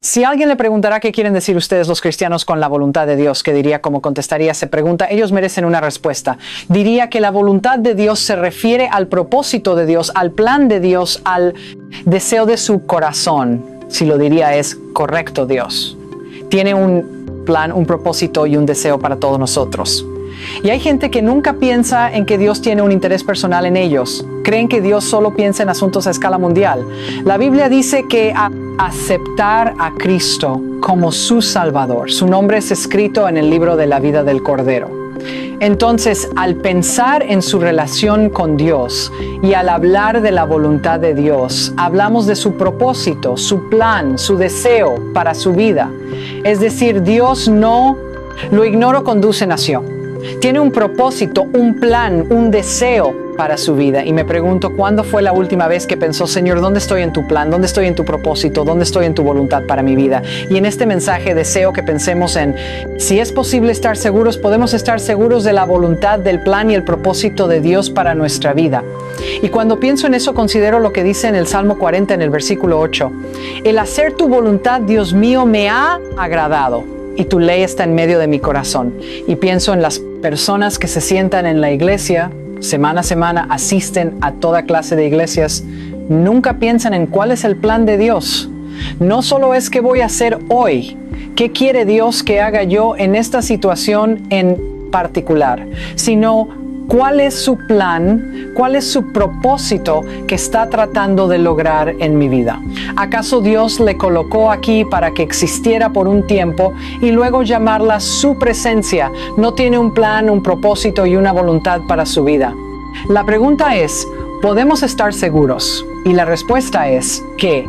Si alguien le preguntara qué quieren decir ustedes los cristianos con la voluntad de Dios, ¿qué diría? ¿Cómo contestaría esa pregunta? Ellos merecen una respuesta. Diría que la voluntad de Dios se refiere al propósito de Dios, al plan de Dios, al deseo de su corazón. Si lo diría es correcto, Dios tiene un plan, un propósito y un deseo para todos nosotros. Y hay gente que nunca piensa en que Dios tiene un interés personal en ellos. Creen que Dios solo piensa en asuntos a escala mundial. La Biblia dice que aceptar a Cristo como su Salvador. Su nombre es escrito en el libro de la vida del Cordero. Entonces, al pensar en su relación con Dios y al hablar de la voluntad de Dios, hablamos de su propósito, su plan, su deseo para su vida. Es decir, Dios no lo ignoro, conduce nación. Tiene un propósito, un plan, un deseo para su vida. Y me pregunto, ¿cuándo fue la última vez que pensó, Señor, ¿dónde estoy en tu plan? ¿Dónde estoy en tu propósito? ¿Dónde estoy en tu voluntad para mi vida? Y en este mensaje deseo que pensemos en, si es posible estar seguros, podemos estar seguros de la voluntad, del plan y el propósito de Dios para nuestra vida. Y cuando pienso en eso, considero lo que dice en el Salmo 40, en el versículo 8. El hacer tu voluntad, Dios mío, me ha agradado, y tu ley está en medio de mi corazón. Y pienso en las personas que se sientan en la iglesia, semana a semana, asisten a toda clase de iglesias, nunca piensan en cuál es el plan de Dios. No solo es qué voy a hacer hoy, qué quiere Dios que haga yo en esta situación en particular, sino cuál es su plan, cuál es su propósito que está tratando de lograr en mi vida. ¿Acaso Dios le colocó aquí para que existiera por un tiempo y luego llamarla su presencia? No tiene un plan, un propósito y una voluntad para su vida. La pregunta es, ¿podemos estar seguros? Y la respuesta es que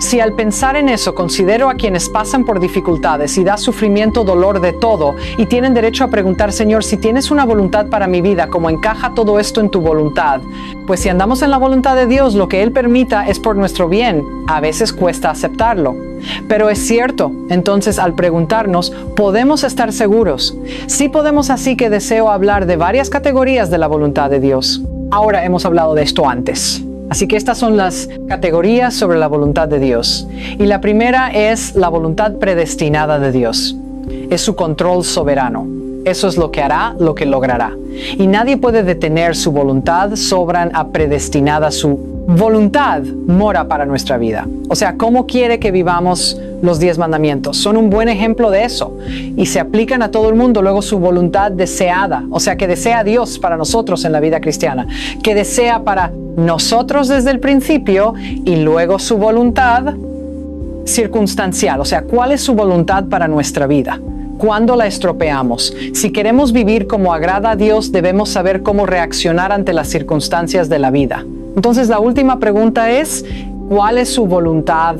si al pensar en eso considero a quienes pasan por dificultades y da sufrimiento, dolor, de todo, y tienen derecho a preguntar, Señor, si tienes una voluntad para mi vida, ¿cómo encaja todo esto en tu voluntad? Pues si andamos en la voluntad de Dios, lo que Él permita es por nuestro bien. A veces cuesta aceptarlo, pero es cierto. Entonces, al preguntarnos, ¿podemos estar seguros? Sí podemos, así que deseo hablar de varias categorías de la voluntad de Dios. Ahora hemos hablado de esto antes. Así que estas son las categorías sobre la voluntad de Dios. Y la primera es la voluntad predestinada de Dios. Es su control soberano. Eso es lo que hará, lo que logrará. Y nadie puede detener su voluntad, sobran a predestinada. Su voluntad mora para nuestra vida. O sea, ¿cómo quiere que vivamos los 10 mandamientos? Son un buen ejemplo de eso. Y se aplican a todo el mundo. Luego su voluntad deseada. O sea, que desea Dios para nosotros en la vida cristiana. Que desea para nosotros desde el principio y luego su voluntad circunstancial. O sea, ¿cuál es su voluntad para nuestra vida? ¿Cuándo la estropeamos? Si queremos vivir como agrada a Dios, debemos saber cómo reaccionar ante las circunstancias de la vida. Entonces, la última pregunta es, ¿cuál es su voluntad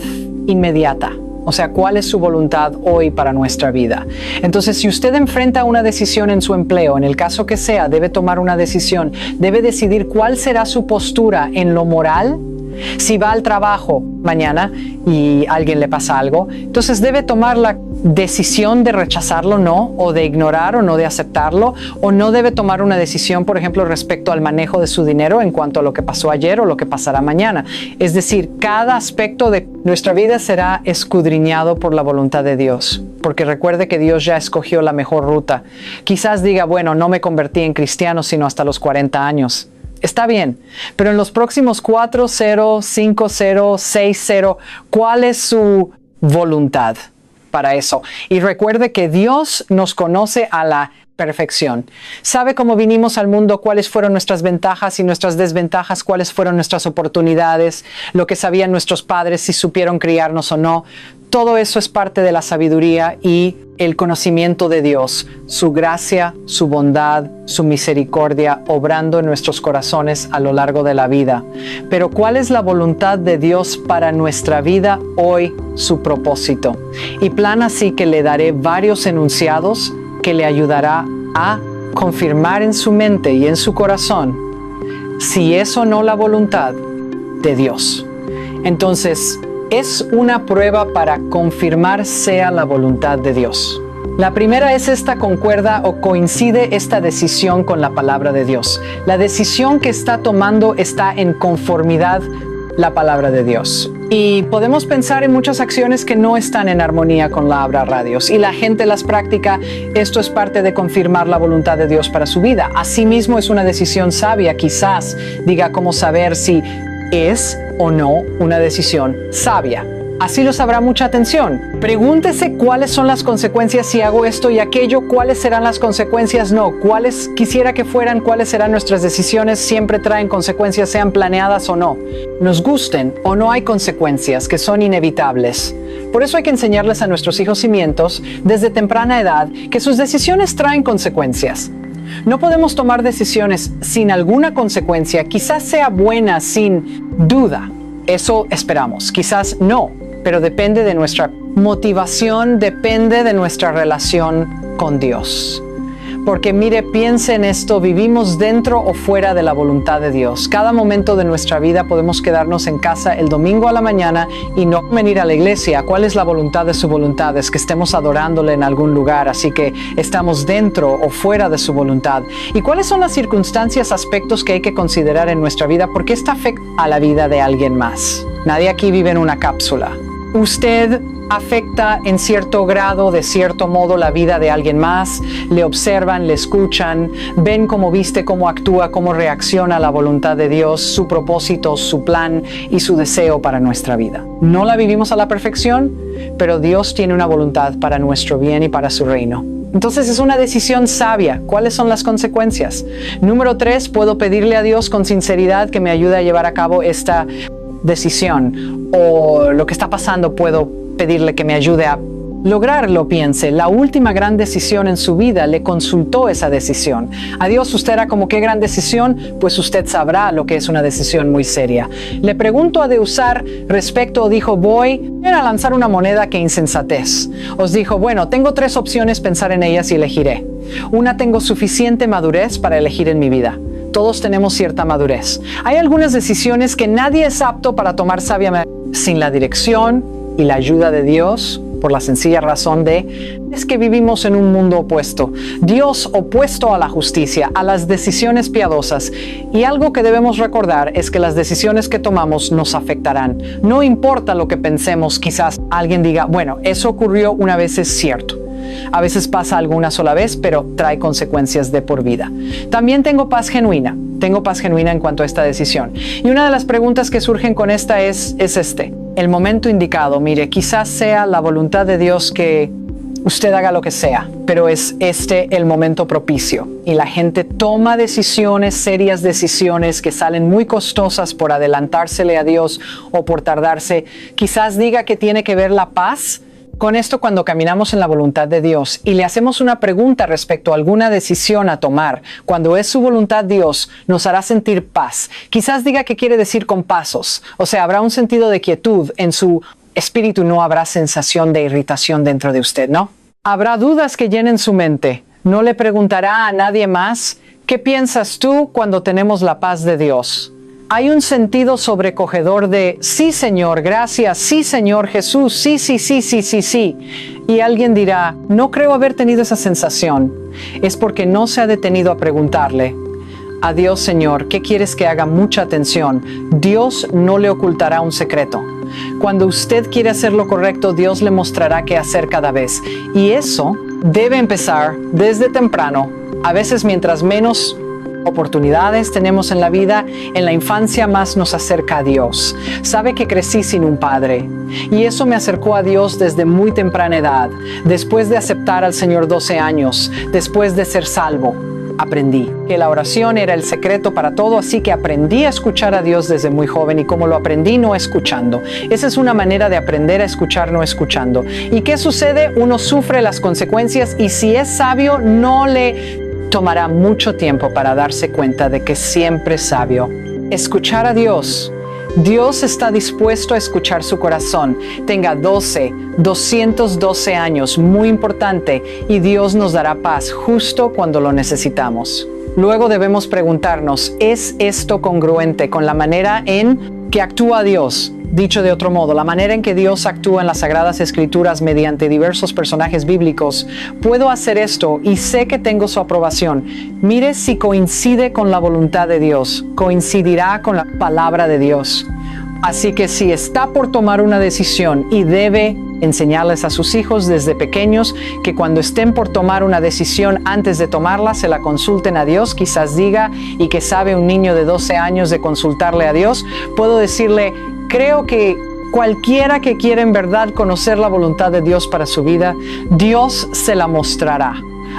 inmediata? O sea, ¿cuál es su voluntad hoy para nuestra vida? Entonces, si usted enfrenta una decisión en su empleo, en el caso que sea, debe tomar una decisión, debe decidir cuál será su postura en lo moral. Si va al trabajo mañana y a alguien le pasa algo, entonces debe tomar la decisión de rechazarlo, no, o de ignorar o no de aceptarlo, o no debe tomar una decisión, por ejemplo, respecto al manejo de su dinero en cuanto a lo que pasó ayer o lo que pasará mañana. Es decir, cada aspecto de nuestra vida será escudriñado por la voluntad de Dios, porque recuerde que Dios ya escogió la mejor ruta. Quizás diga, bueno, no me convertí en cristiano sino hasta los 40 años. Está bien, pero en los próximos 4, 0, 5, 0, 6, 0, ¿cuál es su voluntad para eso? Y recuerde que Dios nos conoce a la perfección. Sabe cómo vinimos al mundo, cuáles fueron nuestras ventajas y nuestras desventajas, cuáles fueron nuestras oportunidades, lo que sabían nuestros padres, si supieron criarnos o no. Todo eso es parte de la sabiduría y el conocimiento de Dios, su gracia, su bondad, su misericordia, obrando en nuestros corazones a lo largo de la vida. Pero ¿cuál es la voluntad de Dios para nuestra vida hoy? Su propósito. Y plan así que le daré varios enunciados que le ayudará a confirmar en su mente y en su corazón si es o no la voluntad de Dios. Entonces, es una prueba para confirmar sea la voluntad de Dios. La primera es esta: concuerda o coincide esta decisión con la palabra de Dios. La decisión que está tomando está en conformidad la palabra de Dios. Y podemos pensar en muchas acciones que no están en armonía con la Abra Radios y la gente las practica. Esto es parte de confirmar la voluntad de Dios para su vida. Asimismo, es una decisión sabia. Quizás diga cómo saber si es o no una decisión sabia. Así lo sabrá mucha atención. Pregúntese cuáles son las consecuencias si hago esto y aquello, cuáles serán las consecuencias no, cuáles quisiera que fueran, cuáles serán nuestras decisiones, siempre traen consecuencias, sean planeadas o no. Nos gusten o no, hay consecuencias que son inevitables. Por eso hay que enseñarles a nuestros hijos cimientos desde temprana edad que sus decisiones traen consecuencias. No podemos tomar decisiones sin alguna consecuencia, quizás sea buena sin duda. Eso esperamos, quizás no. Pero depende de nuestra motivación, depende de nuestra relación con Dios. Porque mire, piense en esto, vivimos dentro o fuera de la voluntad de Dios. Cada momento de nuestra vida podemos quedarnos en casa el domingo a la mañana y no venir a la iglesia. ¿Cuál es la voluntad de su voluntad? Es que estemos adorándole en algún lugar, así que estamos dentro o fuera de su voluntad. ¿Y cuáles son las circunstancias, aspectos que hay que considerar en nuestra vida? Porque esta afecta a la vida de alguien más. Nadie aquí vive en una cápsula. Usted afecta en cierto grado, de cierto modo, la vida de alguien más. Le observan, le escuchan, ven cómo viste, cómo actúa, cómo reacciona a la voluntad de Dios, su propósito, su plan y su deseo para nuestra vida. No la vivimos a la perfección, pero Dios tiene una voluntad para nuestro bien y para su reino. Entonces es una decisión sabia. ¿Cuáles son las consecuencias? Número 3, puedo pedirle a Dios con sinceridad que me ayude a llevar a cabo esta decisión, o lo que está pasando puedo pedirle que me ayude a lograrlo. Piense, la última gran decisión en su vida le consultó esa decisión. A Dios usted era como, ¿qué gran decisión? Pues usted sabrá lo que es una decisión muy seria. Le pregunto a Deusar respecto, dijo, voy a lanzar una moneda, que insensatez. Os dijo, bueno, tengo 3 opciones, pensar en ellas y elegiré. Una, tengo suficiente madurez para elegir en mi vida. Todos tenemos cierta madurez. Hay algunas decisiones que nadie es apto para tomar sabiamente sin la dirección y la ayuda de Dios, por la sencilla razón es que vivimos en un mundo opuesto. Dios opuesto a la justicia, a las decisiones piadosas. Y algo que debemos recordar es que las decisiones que tomamos nos afectarán. No importa lo que pensemos, quizás alguien diga, bueno, eso ocurrió una vez, es cierto. A veces pasa alguna sola vez, pero trae consecuencias de por vida. También tengo paz genuina. Tengo paz genuina en cuanto a esta decisión. Y una de las preguntas que surgen con esta es el momento indicado. Mire, quizás sea la voluntad de Dios que usted haga lo que sea, pero es el momento propicio. Y la gente toma decisiones, serias decisiones que salen muy costosas por adelantársele a Dios o por tardarse. Quizás diga que tiene que ver la paz con esto cuando caminamos en la voluntad de Dios y le hacemos una pregunta respecto a alguna decisión a tomar. Cuando es su voluntad, Dios nos hará sentir paz. Quizás diga que quiere decir con pasos. O sea, habrá un sentido de quietud en su espíritu, no habrá sensación de irritación dentro de usted, ¿no? Habrá dudas que llenen su mente. No le preguntará a nadie más, ¿qué piensas tú cuando tenemos la paz de Dios? Hay un sentido sobrecogedor de, sí Señor, gracias, sí Señor Jesús, sí, sí, sí, sí, sí, sí. Y alguien dirá, no creo haber tenido esa sensación. Es porque no se ha detenido a preguntarle a Dios, Señor, ¿qué quieres que haga? Mucha atención. Dios no le ocultará un secreto. Cuando usted quiere hacer lo correcto, Dios le mostrará qué hacer cada vez. Y eso debe empezar desde temprano. A veces mientras menos oportunidades tenemos en la vida, en la infancia más nos acerca a Dios. Sabe que crecí sin un padre y eso me acercó a Dios desde muy temprana edad. Después de aceptar al Señor 12 años, después de ser salvo, aprendí que la oración era el secreto para todo, así que aprendí a escuchar a Dios desde muy joven. Y como lo aprendí, no escuchando. Esa es una manera de aprender a escuchar no escuchando. ¿Y qué sucede? Uno sufre las consecuencias y si es sabio, no le tomará mucho tiempo para darse cuenta de que siempre es sabio. Escuchar a Dios. Dios está dispuesto a escuchar su corazón. Tenga 12, 212 años, muy importante, y Dios nos dará paz justo cuando lo necesitamos. Luego debemos preguntarnos, ¿es esto congruente con la manera en que actúa Dios? Dicho de otro modo, la manera en que Dios actúa en las Sagradas Escrituras mediante diversos personajes bíblicos. Puedo hacer esto y sé que tengo su aprobación. Mire si coincide con la voluntad de Dios, coincidirá con la palabra de Dios. Así que si está por tomar una decisión y debe enseñarles a sus hijos desde pequeños que cuando estén por tomar una decisión, antes de tomarla, se la consulten a Dios, quizás diga, y que sabe un niño de 12 años de consultarle a Dios, puedo decirle, creo que cualquiera que quiera en verdad conocer la voluntad de Dios para su vida, Dios se la mostrará.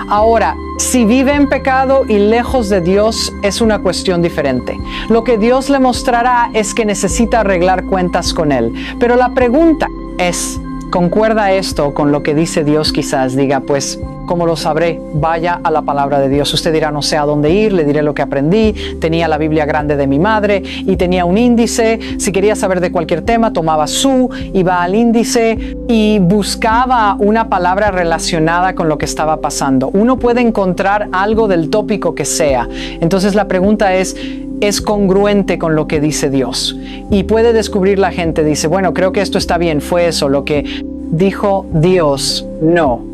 Ahora, si vive en pecado y lejos de Dios, es una cuestión diferente. Lo que Dios le mostrará es que necesita arreglar cuentas con Él. Pero la pregunta es, ¿concuerda esto con lo que dice Dios? Quizás diga, pues, ¿cómo lo sabré? Vaya a la palabra de Dios. Usted dirá, no sé a dónde ir, le diré lo que aprendí. Tenía la Biblia grande de mi madre y tenía un índice. Si quería saber de cualquier tema, tomaba iba al índice y buscaba una palabra relacionada con lo que estaba pasando. Uno puede encontrar algo del tópico que sea. Entonces la pregunta es congruente con lo que dice Dios. Y puede descubrir la gente, dice, bueno, creo que esto está bien, fue eso, lo que dijo Dios, no.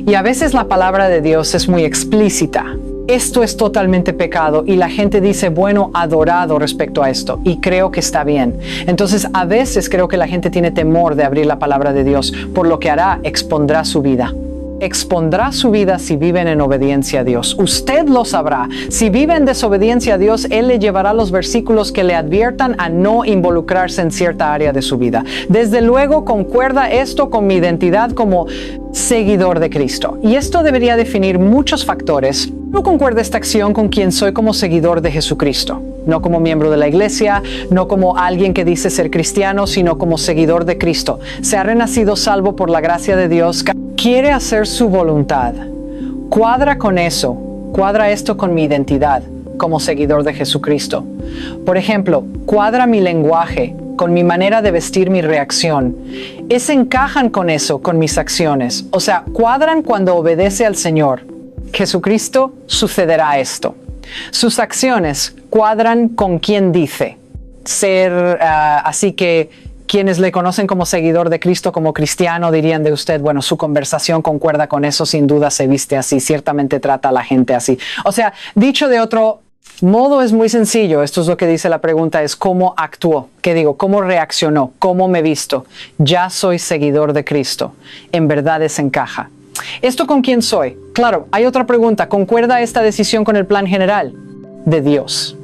Y a veces la palabra de Dios es muy explícita. Esto es totalmente pecado y la gente dice, bueno, adorado respecto a esto y creo que está bien. Entonces a veces creo que la gente tiene temor de abrir la palabra de Dios, por lo que hará, expondrá su vida. Expondrá su vida si viven en obediencia a Dios. Usted lo sabrá. Si vive en desobediencia a Dios, Él le llevará los versículos que le adviertan a no involucrarse en cierta área de su vida. Desde luego, concuerda esto con mi identidad como seguidor de Cristo. Y esto debería definir muchos factores. No concuerda esta acción con quien soy como seguidor de Jesucristo. No como miembro de la iglesia, no como alguien que dice ser cristiano, sino como seguidor de Cristo. Se ha renacido salvo por la gracia de Dios. Quiere hacer su voluntad. Cuadra con eso. Cuadra esto con mi identidad como seguidor de Jesucristo. Por ejemplo, cuadra mi lenguaje con mi manera de vestir, mi reacción. Encajan con eso, con mis acciones. O sea, cuadran cuando obedece al Señor. Jesucristo, sucederá esto. Sus acciones cuadran con quien dice ser, así que quienes le conocen como seguidor de Cristo, como cristiano, dirían de usted, bueno, su conversación concuerda con eso, sin duda se viste así, ciertamente trata a la gente así. O sea, dicho de otro modo, es muy sencillo. Esto es lo que dice la pregunta, es cómo actuó. ¿Qué digo? ¿Cómo reaccionó? ¿Cómo me visto? Ya soy seguidor de Cristo. En verdad encaja. ¿Esto con quién soy? Claro, hay otra pregunta. ¿Concuerda esta decisión con el plan general de Dios?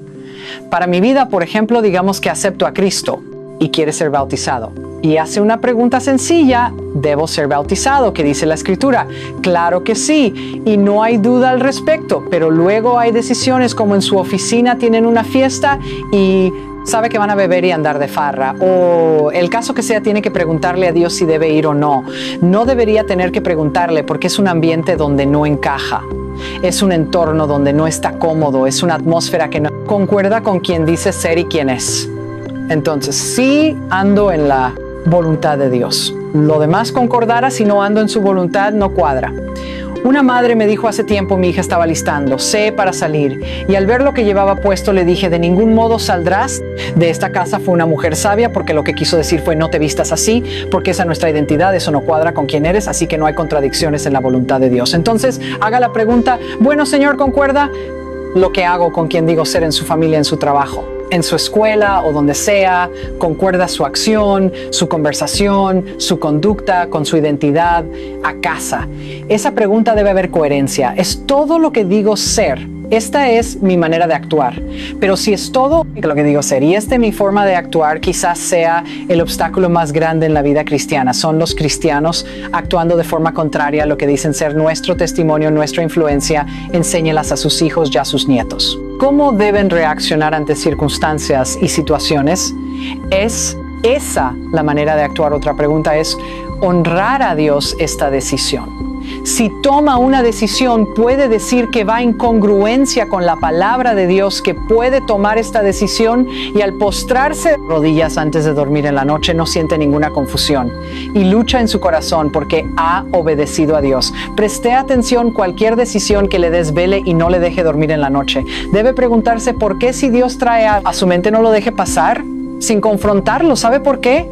Para mi vida, por ejemplo, digamos que acepto a Cristo y quiere ser bautizado. Y hace una pregunta sencilla, ¿debo ser bautizado? ¿Qué dice la Escritura? Claro que sí, y no hay duda al respecto, pero luego hay decisiones como en su oficina tienen una fiesta y sabe que van a beber y andar de farra, o el caso que sea, tiene que preguntarle a Dios si debe ir o no. No debería tener que preguntarle porque es un ambiente donde no encaja. Es un entorno donde no está cómodo, es una atmósfera que no concuerda con quien dice ser y quién es. Entonces, sí ando en la voluntad de Dios. Lo demás concordara, si no ando en su voluntad, no cuadra. Una madre me dijo hace tiempo, mi hija estaba listando, sé para salir, y al ver lo que llevaba puesto le dije, de ningún modo saldrás de esta casa. Fue una mujer sabia, porque lo que quiso decir fue, no te vistas así, porque esa es nuestra identidad, eso no cuadra con quién eres, así que no hay contradicciones en la voluntad de Dios. Entonces, haga la pregunta, bueno, Señor, ¿concuerda lo que hago con quien digo ser en su familia, en su trabajo, en su escuela o donde sea? ¿Concuerda su acción, su conversación, su conducta con su identidad a casa? Esa pregunta debe haber coherencia. ¿Es todo lo que digo ser? Esta es mi manera de actuar. Pero si es todo lo que digo ser y esta es mi forma de actuar, quizás sea el obstáculo más grande en la vida cristiana. Son los cristianos actuando de forma contraria a lo que dicen ser nuestro testimonio, nuestra influencia. Enséñelas a sus hijos y a sus nietos. ¿Cómo deben reaccionar ante circunstancias y situaciones? ¿Es esa la manera de actuar? Otra pregunta es honrar a Dios esta decisión. Si toma una decisión, puede decir que va en congruencia con la palabra de Dios, que puede tomar esta decisión y al postrarse de rodillas antes de dormir en la noche no siente ninguna confusión y lucha en su corazón porque ha obedecido a Dios. Preste atención, cualquier decisión que le desvele y no le deje dormir en la noche. Debe preguntarse por qué, si Dios trae a su mente, no lo deje pasar sin confrontarlo. ¿Sabe por qué?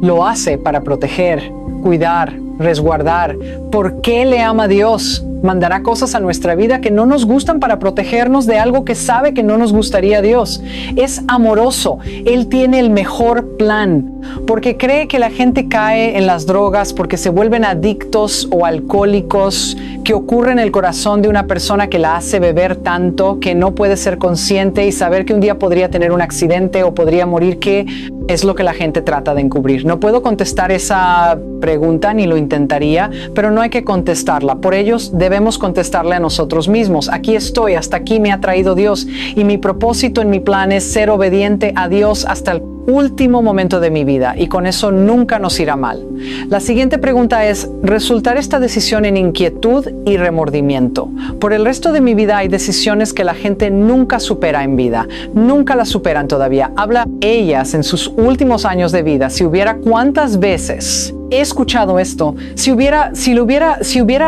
Lo hace para proteger, cuidar, resguardar. ¿Por qué le ama Dios? mandará cosas a nuestra vida que no nos gustan para protegernos de algo que sabe que no nos gustaría a Dios. Es amoroso. Él tiene el mejor plan, porque cree que la gente cae en las drogas porque se vuelven adictos o alcohólicos, que ocurre en el corazón de una persona que la hace beber tanto que no puede ser consciente y saber que un día podría tener un accidente o podría morir, que es lo que la gente trata de encubrir. No puedo contestar esa pregunta, ni lo intentaría, pero no hay que contestarla. Por ellos debemos contestarle a nosotros mismos. Aquí estoy, hasta aquí me ha traído Dios, y mi propósito en mi plan es ser obediente a Dios hasta el último momento de mi vida, y con eso nunca nos irá mal. La siguiente pregunta es: ¿resultará esta decisión en inquietud y remordimiento? Por el resto de mi vida hay decisiones que la gente nunca supera en vida, nunca las superan todavía. Habla ellas en sus últimos años de vida. Si hubiera cuántas veces he escuchado esto, si hubiera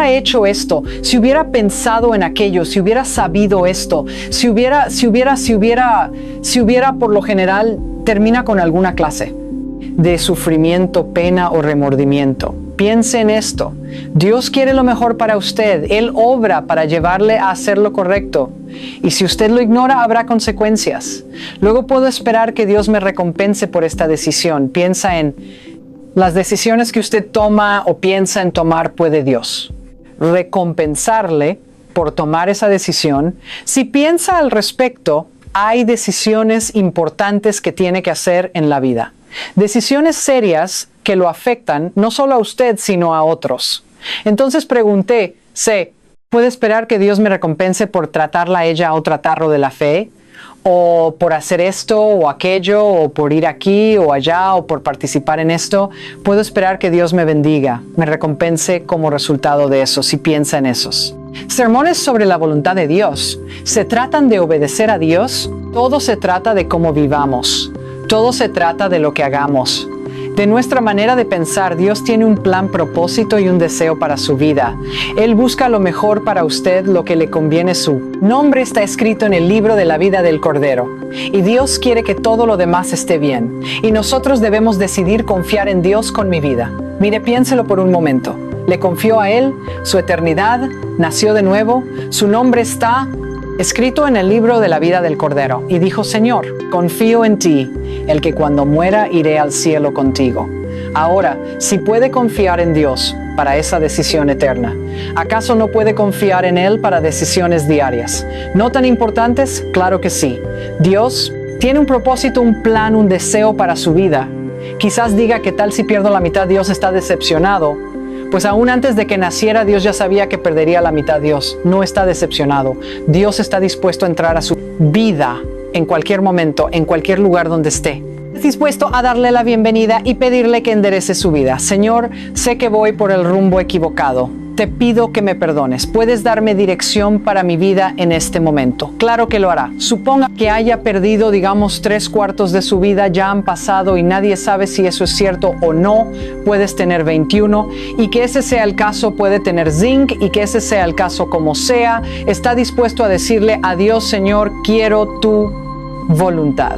hecho esto, si hubiera pensado en aquello, si hubiera sabido esto, si hubiera, por lo general termina con alguna clase de sufrimiento, pena o remordimiento. Piense en esto. Dios quiere lo mejor para usted. Él obra para llevarle a hacer lo correcto. Y si usted lo ignora, habrá consecuencias. Luego puedo esperar que Dios me recompense por esta decisión. Piensa en las decisiones que usted toma o piensa en tomar. ¿Puede Dios recompensarle por tomar esa decisión? Si piensa al respecto, hay decisiones importantes que tiene que hacer en la vida. Decisiones serias que lo afectan no solo a usted, sino a otros. Entonces pregunté, ¿puede esperar que Dios me recompense por tratarla a ella a otro tarro de la fe? ¿O por hacer esto o aquello? ¿O por ir aquí o allá? ¿O por participar en esto? ¿Puedo esperar que Dios me bendiga, me recompense como resultado de eso, si piensa en esos? Sermones sobre la voluntad de Dios se tratan de obedecer a Dios. Todo se trata de cómo vivamos. Todo se trata de lo que hagamos. De nuestra manera de pensar, Dios tiene un plan, propósito y un deseo para su vida. Él busca lo mejor para usted, lo que le conviene. Su nombre está escrito en el libro de la vida del Cordero. Y Dios quiere que todo lo demás esté bien. Y nosotros debemos decidir confiar en Dios con mi vida. Mire, piénselo por un momento. Le confió a Él su eternidad, nació de nuevo, su nombre está escrito en el libro de la vida del Cordero. Y dijo: Señor, confío en ti, el que cuando muera iré al cielo contigo. Ahora, si puede confiar en Dios para esa decisión eterna, ¿acaso no puede confiar en Él para decisiones diarias? ¿No tan importantes? Claro que sí. Dios tiene un propósito, un plan, un deseo para su vida. Quizás diga: ¿qué tal si pierdo la mitad? Dios está decepcionado. Pues aún antes de que naciera, Dios ya sabía que perdería la mitad. Dios no está decepcionado. Dios está dispuesto a entrar a su vida en cualquier momento, en cualquier lugar donde esté. Es dispuesto a darle la bienvenida y pedirle que enderece su vida. Señor, sé que voy por el rumbo equivocado. Te pido que me perdones. ¿Puedes darme dirección para mi vida en este momento? Claro que lo hará. Suponga que haya perdido, digamos, 3/4 de su vida, ya han pasado y nadie sabe si eso es cierto o no. Puedes tener 21 y que ese sea el caso, puede tener zinc y que ese sea el caso como sea. Está dispuesto a decirle a Dios: Señor, quiero tu voluntad.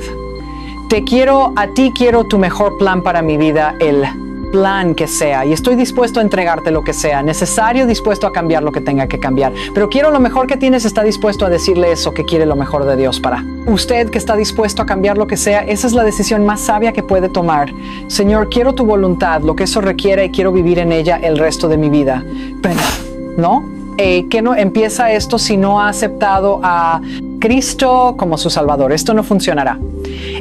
Te quiero a ti, quiero tu mejor plan para mi vida, el plan que sea, y estoy dispuesto a entregarte lo que sea necesario, dispuesto a cambiar lo que tenga que cambiar, pero quiero lo mejor que tienes. Está dispuesto a decirle eso, que quiere lo mejor de Dios para usted, que está dispuesto a cambiar lo que sea. Esa es la decisión más sabia que puede tomar. Señor, quiero tu voluntad, lo que eso requiere, y quiero vivir en ella el resto de mi vida. Pero, ¿no? ¿Qué no empieza esto si no ha aceptado a Cristo como su Salvador? Esto no funcionará.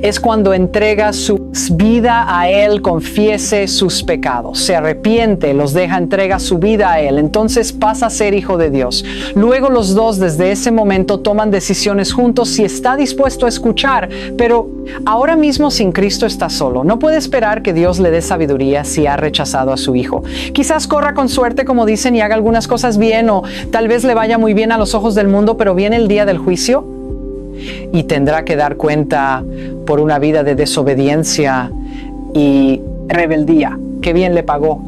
Es cuando entrega su vida a Él, confiese sus pecados, se arrepiente, los deja, entrega su vida a Él, entonces pasa a ser hijo de Dios. Luego los dos desde ese momento toman decisiones juntos si está dispuesto a escuchar, pero ahora mismo sin Cristo está solo. No puede esperar que Dios le dé sabiduría si ha rechazado a su hijo. Quizás corra con suerte, como dicen, y haga algunas cosas bien, o tal vez le vaya muy bien a los ojos del mundo, pero viene el día del juicio y tendrá que dar cuenta por una vida de desobediencia y rebeldía. Qué bien le pagó.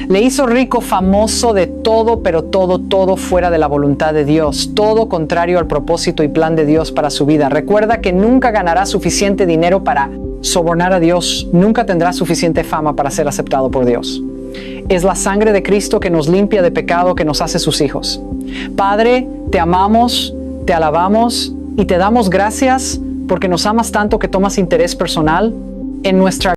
Le hizo rico, famoso de todo, pero todo fuera de la voluntad de Dios, todo contrario al propósito y plan de Dios para su vida. Recuerda que nunca ganará suficiente dinero para sobornar a Dios, nunca tendrá suficiente fama para ser aceptado por Dios. es la sangre de Cristo que nos limpia de pecado, que nos hace sus hijos. Padre, te amamos, te alabamos y te damos gracias porque nos amas tanto que tomas interés personal en nuestra